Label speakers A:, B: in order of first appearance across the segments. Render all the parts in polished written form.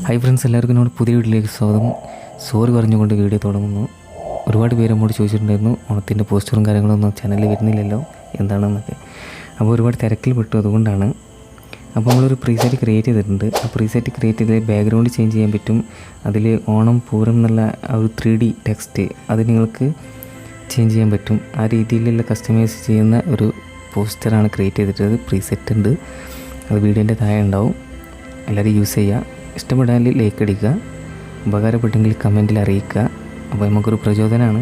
A: Hi friends, എല്ലാവർക്കും നമ്മുടെ പുതിയ വീട്ടിലേക്ക് സ്വാഗതം. സോറി പറഞ്ഞുകൊണ്ട് വീഡിയോ തുടങ്ങുന്നു. ഒരുപാട് പേര് നമ്മോട് ചോദിച്ചിട്ടുണ്ടായിരുന്നു, ഓണത്തിൻ്റെ പോസ്റ്ററും കാര്യങ്ങളൊന്നും ചാനലിൽ വരുന്നില്ലല്ലോ എന്താണെന്നൊക്കെ. അപ്പോൾ ഒരുപാട് തിരക്കിൽ പെട്ടു, അതുകൊണ്ടാണ്. അപ്പോൾ നമ്മളൊരു പ്രീസെറ്റ് ക്രിയേറ്റ് ചെയ്തിട്ടുണ്ട്. ആ പ്രീസെറ്റ് ക്രിയേറ്റ് ചെയ്ത് ബാക്ക്ഗ്രൗണ്ട് ചേഞ്ച് ചെയ്യാൻ പറ്റും. അതിൽ ഓണം പൂരം എന്നുള്ള ആ ഒരു 3D ടെക്സ്റ്റ് അത് നിങ്ങൾക്ക് ചേഞ്ച് ചെയ്യാൻ പറ്റും. ആ രീതിയിലുള്ള കസ്റ്റമൈസ് ചെയ്യുന്ന ഒരു പോസ്റ്ററാണ് ക്രിയേറ്റ് ചെയ്തിട്ടുള്ളത്. പ്രീസെറ്റ് ഉണ്ട്, അത് വീഡിയോൻ്റെ താഴെ ഉണ്ടാവും. എല്ലാവരും യൂസ് ചെയ്യുക. ഇഷ്ടപ്പെടാൻ ലൈക്ക് അടിക്കുക, ഉപകാരപ്പെട്ടെങ്കിൽ കമൻറ്റിൽ അറിയിക്കുക. അപ്പോൾ നമുക്കൊരു പ്രചോദനമാണ്.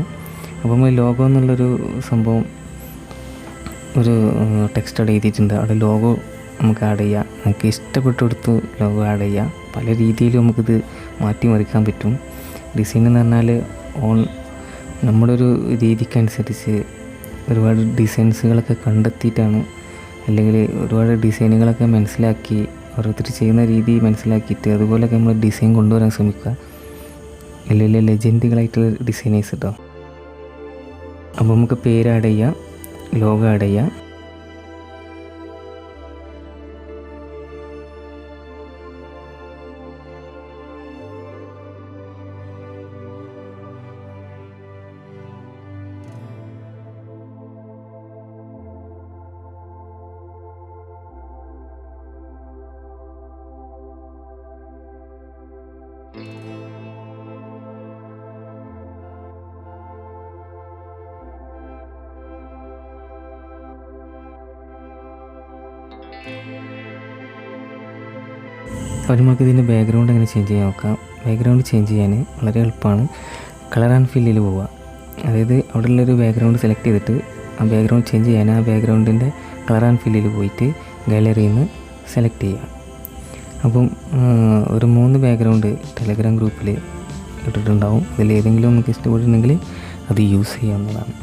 A: അപ്പോൾ നമ്മൾ ലോഗോ എന്നുള്ളൊരു സംഭവം ഒരു ടെക്സ്റ്റ് അവിടെ എഴുതിയിട്ടുണ്ട്. അവിടെ ലോഗോ നമുക്ക് ആഡ് ചെയ്യാം. നമുക്ക് ഇഷ്ടപ്പെട്ടെടുത്ത് ലോഗോ ആഡ് ചെയ്യാം. പല രീതിയിലും നമുക്കിത് മാറ്റിമറിക്കാൻ പറ്റും. ഡിസൈൻ എന്ന് പറഞ്ഞാൽ നമ്മുടെ ഒരു രീതിക്കനുസരിച്ച് ഒരുപാട് ഡിസൈൻസുകളൊക്കെ കണ്ടെത്തിയിട്ടാണ്, അല്ലെങ്കിൽ ഒരുപാട് ഡിസൈനുകളൊക്കെ മനസ്സിലാക്കി ഓരോരുത്തർ ചെയ്യുന്ന രീതി മനസ്സിലാക്കിയിട്ട് അതുപോലെയൊക്കെ നമ്മൾ ഡിസൈൻ കൊണ്ടുവരാൻ ശ്രമിക്കുക. വലിയ ലെജൻഡുകളായിട്ടുള്ള ഡിസൈനേഴ്സ് കേട്ടോ. അപ്പോൾ നമുക്ക് പേര് ആഡ് ചെയ്യാം, ലോഗോ ആഡ് ചെയ്യാം. അപ്പോൾ നമുക്ക് ഇതിൻ്റെ ബാക്ക്ഗ്രൗണ്ട് എങ്ങനെ ചേഞ്ച് ചെയ്യാൻ നോക്കാം. ബാക്ക്ഗ്രൗണ്ട് ചേഞ്ച് ചെയ്യാൻ വളരെ എളുപ്പമാണ്. കളർ ആൻഡ് ഫില്ലിൽ പോവുക. അതായത് അവിടെയുള്ളൊരു ബാക്ക്ഗ്രൗണ്ട് സെലക്ട് ചെയ്തിട്ട് ആ ബാക്ക്ഗ്രൗണ്ട് ചേഞ്ച് ചെയ്യാൻ ആ ബാക്ക്ഗ്രൗണ്ടിൻ്റെ കളർ ആൻഡ് ഫില്ലിൽ പോയിട്ട് ഗാലറിയിൽ നിന്ന് സെലക്ട് ചെയ്യുക. അപ്പം ഒരു 3 ബാക്ക്ഗ്രൗണ്ട് ടെലഗ്രാം ഗ്രൂപ്പിൽ ഇട്ടിട്ടുണ്ടാവും. അതിലേതെങ്കിലും നമുക്ക് ഇഷ്ടപ്പെട്ടിട്ടുണ്ടെങ്കിൽ അത് യൂസ് ചെയ്യാവുന്നതാണ്.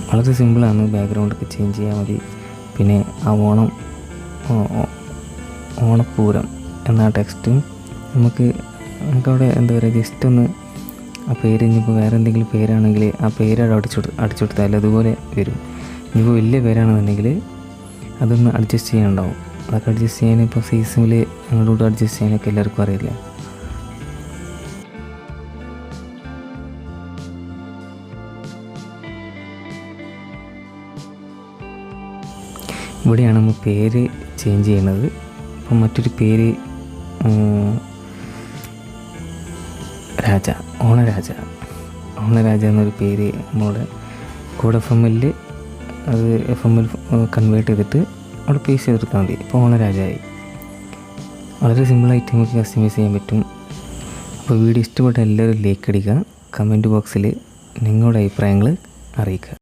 A: വളരെ സിമ്പിളാണ്. ബാക്ക്ഗ്രൗണ്ടൊക്കെ ചേഞ്ച് ചെയ്യാൻ മതി. പിന്നെ ആ ഓണപ്പൂരം എന്ന ടെക്സ്റ്റും നമുക്കവിടെ എന്താ പറയുക, ജസ്റ്റ് ഒന്ന് ആ പേര്, ഇനിയിപ്പോൾ വേറെ എന്തെങ്കിലും പേരാണെങ്കിൽ ആ പേര് അടിച്ചുകൊടുത്താൽ അതുപോലെ വരും. ഇനിയിപ്പോൾ വലിയ പേരാണെന്നുണ്ടെങ്കിൽ അതൊന്ന് അഡ്ജസ്റ്റ് ചെയ്യാനുണ്ടാവും. അതൊക്കെ അഡ്ജസ്റ്റ് ചെയ്യാൻ ഇപ്പോൾ സീസണിൽ അങ്ങോട്ട് അഡ്ജസ്റ്റ് ചെയ്യാനൊക്കെ എല്ലാവർക്കും അറിയില്ല. ഇവിടെയാണ് നമ്മൾ പേര് ചേഞ്ച് ചെയ്യുന്നത്. അപ്പം മറ്റൊരു പേര് ഓണരാജ എന്നൊരു പേര് നമ്മുടെ കോഡ് FM-ൽ അത് FM-ൽ കൺവേർട്ട് ചെയ്തിട്ട് അവിടെ പേസ്റ്റ് ചെയ്തെടുത്താൽ മതി. ഇപ്പോൾ ഓണരാജായി. വളരെ സിമ്പിളായിട്ട് നമുക്ക് കസ്റ്റമൈസ് ചെയ്യാൻ പറ്റും. അപ്പോൾ വീഡിയോ ഇഷ്ടപ്പെട്ട എല്ലാവരും ലൈക്ക് അടിക്കുക. കമൻറ്റ് ബോക്സിൽ നിങ്ങളുടെ അഭിപ്രായങ്ങൾ അറിയിക്കുക.